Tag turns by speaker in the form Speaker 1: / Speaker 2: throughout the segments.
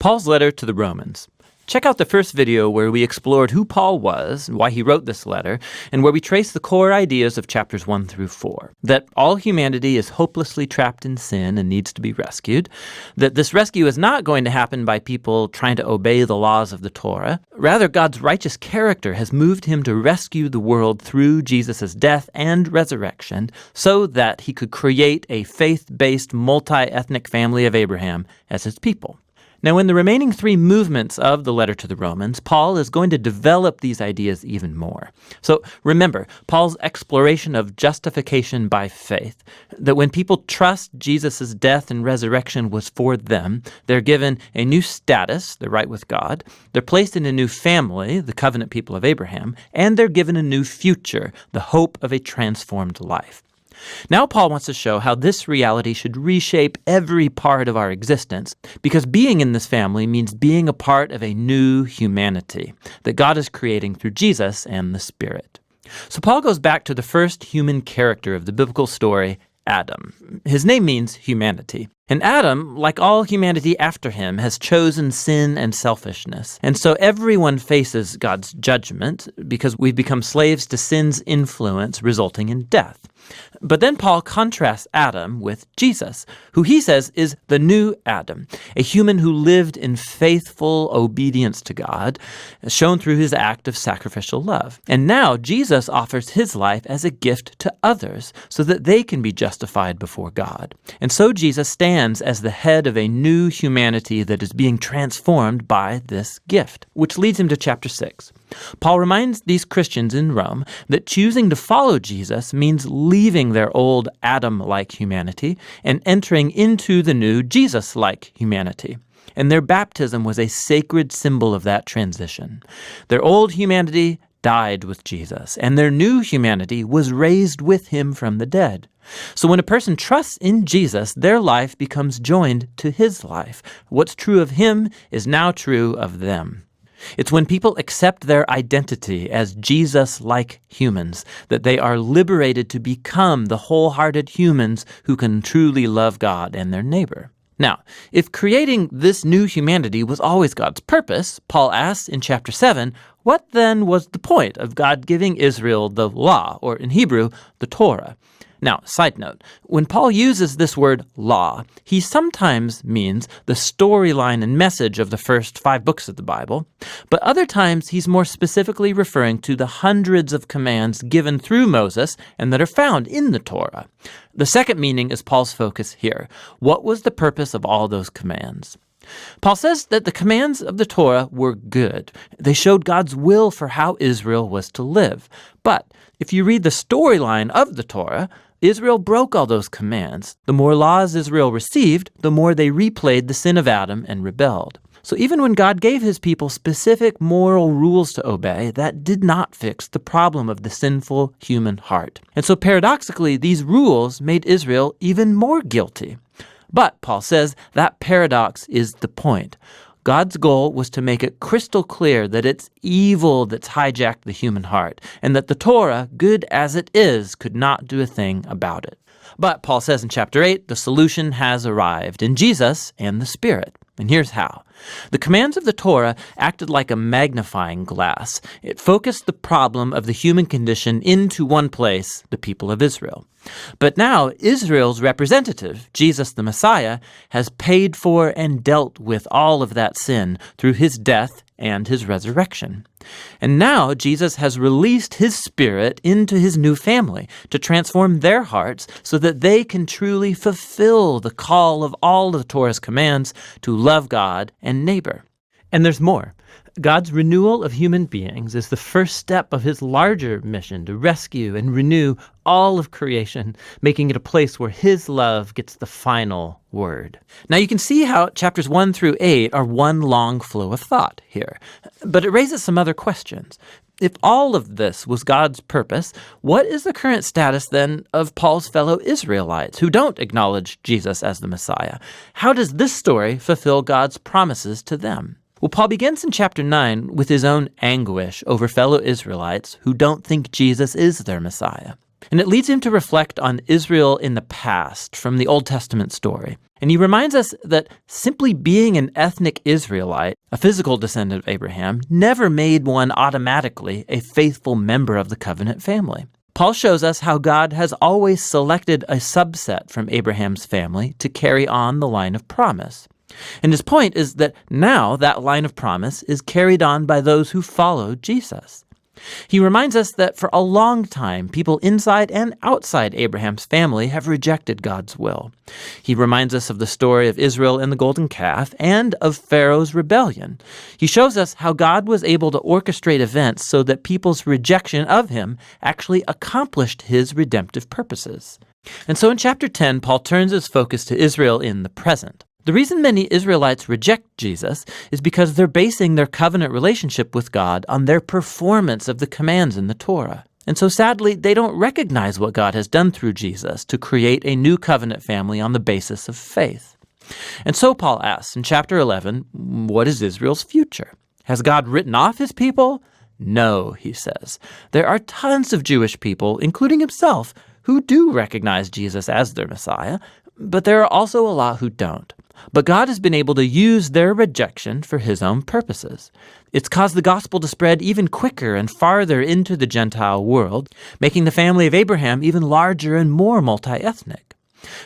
Speaker 1: Paul's letter to the Romans. Check out the first video where we explored who Paul was, why he wrote this letter, and where we trace the core ideas of chapters 1 through 4. That all humanity is hopelessly trapped in sin and needs to be rescued. That this rescue is not going to happen by people trying to obey the laws of the Torah. Rather, God's righteous character has moved him to rescue the world through Jesus' death and resurrection so that he could create a faith-based multi-ethnic family of Abraham as his people. Now, in the remaining 3 movements of the letter to the Romans, Paul is going to develop these ideas even more. So remember, Paul's exploration of justification by faith, that when people trust Jesus' death and resurrection was for them, they're given a new status, they're right with God, they're placed in a new family, the covenant people of Abraham, and they're given a new future, the hope of a transformed life. Now Paul wants to show how this reality should reshape every part of our existence, because being in this family means being a part of a new humanity that God is creating through Jesus and the Spirit. So Paul goes back to the first human character of the biblical story, Adam. His name means humanity. And Adam, like all humanity after him, has chosen sin and selfishness. And so everyone faces God's judgment because we've become slaves to sin's influence, resulting in death. But then Paul contrasts Adam with Jesus, who he says is the new Adam, a human who lived in faithful obedience to God, shown through his act of sacrificial love. And now Jesus offers his life as a gift to others so that they can be justified before God. And so Jesus stands as the head of a new humanity that is being transformed by this gift, which leads him to chapter 6. Paul reminds these Christians in Rome that choosing to follow Jesus means leaving their old Adam-like humanity and entering into the new Jesus-like humanity. And their baptism was a sacred symbol of that transition. Their old humanity died with Jesus, and their new humanity was raised with him from the dead. So when a person trusts in Jesus, their life becomes joined to his life. What's true of him is now true of them. It's when people accept their identity as Jesus-like humans that they are liberated to become the wholehearted humans who can truly love God and their neighbor. Now, if creating this new humanity was always God's purpose, Paul asks in chapter 7, what then was the point of God giving Israel the law, or in Hebrew, the Torah? Now, side note, when Paul uses this word law, he sometimes means the storyline and message of the first 5 books of the Bible, but other times he's more specifically referring to the hundreds of commands given through Moses and that are found in the Torah. The second meaning is Paul's focus here. What was the purpose of all those commands? Paul says that the commands of the Torah were good. They showed God's will for how Israel was to live. But if you read the storyline of the Torah, Israel broke all those commands. The more laws Israel received, the more they replayed the sin of Adam and rebelled. So even when God gave his people specific moral rules to obey, that did not fix the problem of the sinful human heart. And so paradoxically, these rules made Israel even more guilty. But, Paul says, that paradox is the point. God's goal was to make it crystal clear that it's evil that's hijacked the human heart, and that the Torah, good as it is, could not do a thing about it. But, Paul says in chapter 8, the solution has arrived in Jesus and the Spirit. And here's how. The commands of the Torah acted like a magnifying glass. It focused the problem of the human condition into one place, the people of Israel. But now Israel's representative, Jesus the Messiah, has paid for and dealt with all of that sin through his death and his resurrection. And now Jesus has released his Spirit into his new family to transform their hearts so that they can truly fulfill the call of all of the Torah's commands to love God and neighbor. And there's more. God's renewal of human beings is the first step of his larger mission to rescue and renew all of creation, making it a place where his love gets the final word. Now you can see how chapters 1 through 8 are one long flow of thought here, but it raises some other questions. If all of this was God's purpose, what is the current status then of Paul's fellow Israelites who don't acknowledge Jesus as the Messiah? How does this story fulfill God's promises to them? Well, Paul begins in chapter 9 with his own anguish over fellow Israelites who don't think Jesus is their Messiah. And it leads him to reflect on Israel in the past from the Old Testament story. And he reminds us that simply being an ethnic Israelite, a physical descendant of Abraham, never made one automatically a faithful member of the covenant family. Paul shows us how God has always selected a subset from Abraham's family to carry on the line of promise. And his point is that now that line of promise is carried on by those who follow Jesus. He reminds us that for a long time, people inside and outside Abraham's family have rejected God's will. He reminds us of the story of Israel and the golden calf and of Pharaoh's rebellion. He shows us how God was able to orchestrate events so that people's rejection of him actually accomplished his redemptive purposes. And so in chapter 10, Paul turns his focus to Israel in the present. The reason many Israelites reject Jesus is because they're basing their covenant relationship with God on their performance of the commands in the Torah. And so sadly, they don't recognize what God has done through Jesus to create a new covenant family on the basis of faith. And so Paul asks in chapter 11, what is Israel's future? Has God written off his people? No, he says. There are tons of Jewish people, including himself, who do recognize Jesus as their Messiah, but there are also a lot who don't. But God has been able to use their rejection for his own purposes. It's caused the gospel to spread even quicker and farther into the Gentile world, making the family of Abraham even larger and more multi-ethnic.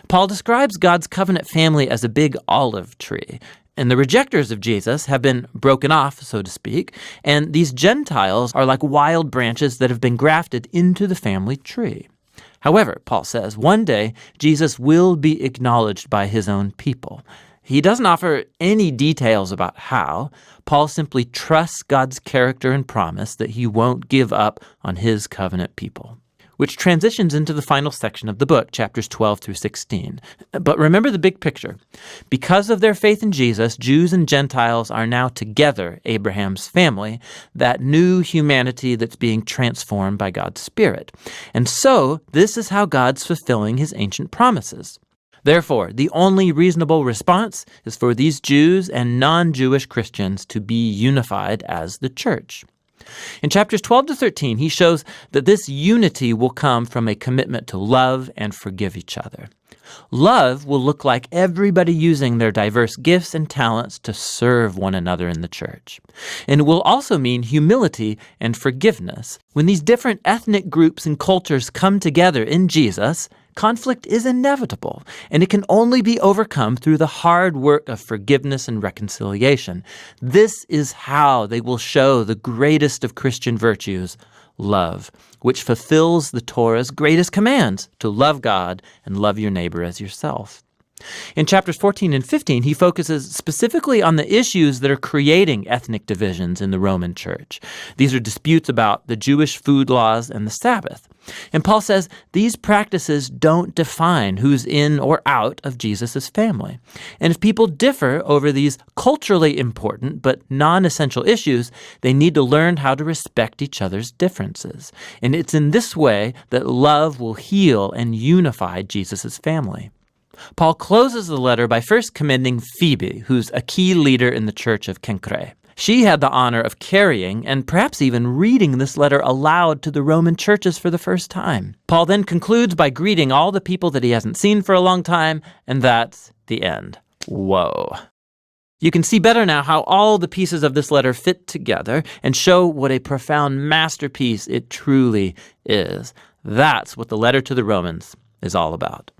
Speaker 1: Paul describes God's covenant family as a big olive tree, and the rejectors of Jesus have been broken off, so to speak, and these Gentiles are like wild branches that have been grafted into the family tree. However, Paul says, one day Jesus will be acknowledged by his own people. He doesn't offer any details about how. Paul simply trusts God's character and promise that he won't give up on his covenant people. Which transitions into the final section of the book, chapters 12 through 16. But remember the big picture. Because of their faith in Jesus, Jews and Gentiles are now together Abraham's family, that new humanity that's being transformed by God's Spirit. And so, this is how God's fulfilling his ancient promises. Therefore, the only reasonable response is for these Jews and non-Jewish Christians to be unified as the church. In chapters 12 to 13, he shows that this unity will come from a commitment to love and forgive each other. Love will look like everybody using their diverse gifts and talents to serve one another in the church. And it will also mean humility and forgiveness. When these different ethnic groups and cultures come together in Jesus, conflict is inevitable, and it can only be overcome through the hard work of forgiveness and reconciliation. This is how they will show the greatest of Christian virtues, love, which fulfills the Torah's greatest commands to love God and love your neighbor as yourself. In chapters 14 and 15, he focuses specifically on the issues that are creating ethnic divisions in the Roman church. These are disputes about the Jewish food laws and the Sabbath. And Paul says these practices don't define who's in or out of Jesus' family. And if people differ over these culturally important but non-essential issues, they need to learn how to respect each other's differences. And it's in this way that love will heal and unify Jesus' family. Paul closes the letter by first commending Phoebe, who's a key leader in the church of Cenchreae. She had the honor of carrying and perhaps even reading this letter aloud to the Roman churches for the first time. Paul then concludes by greeting all the people that he hasn't seen for a long time, and that's the end. Whoa. You can see better now how all the pieces of this letter fit together and show what a profound masterpiece it truly is. That's what the letter to the Romans is all about.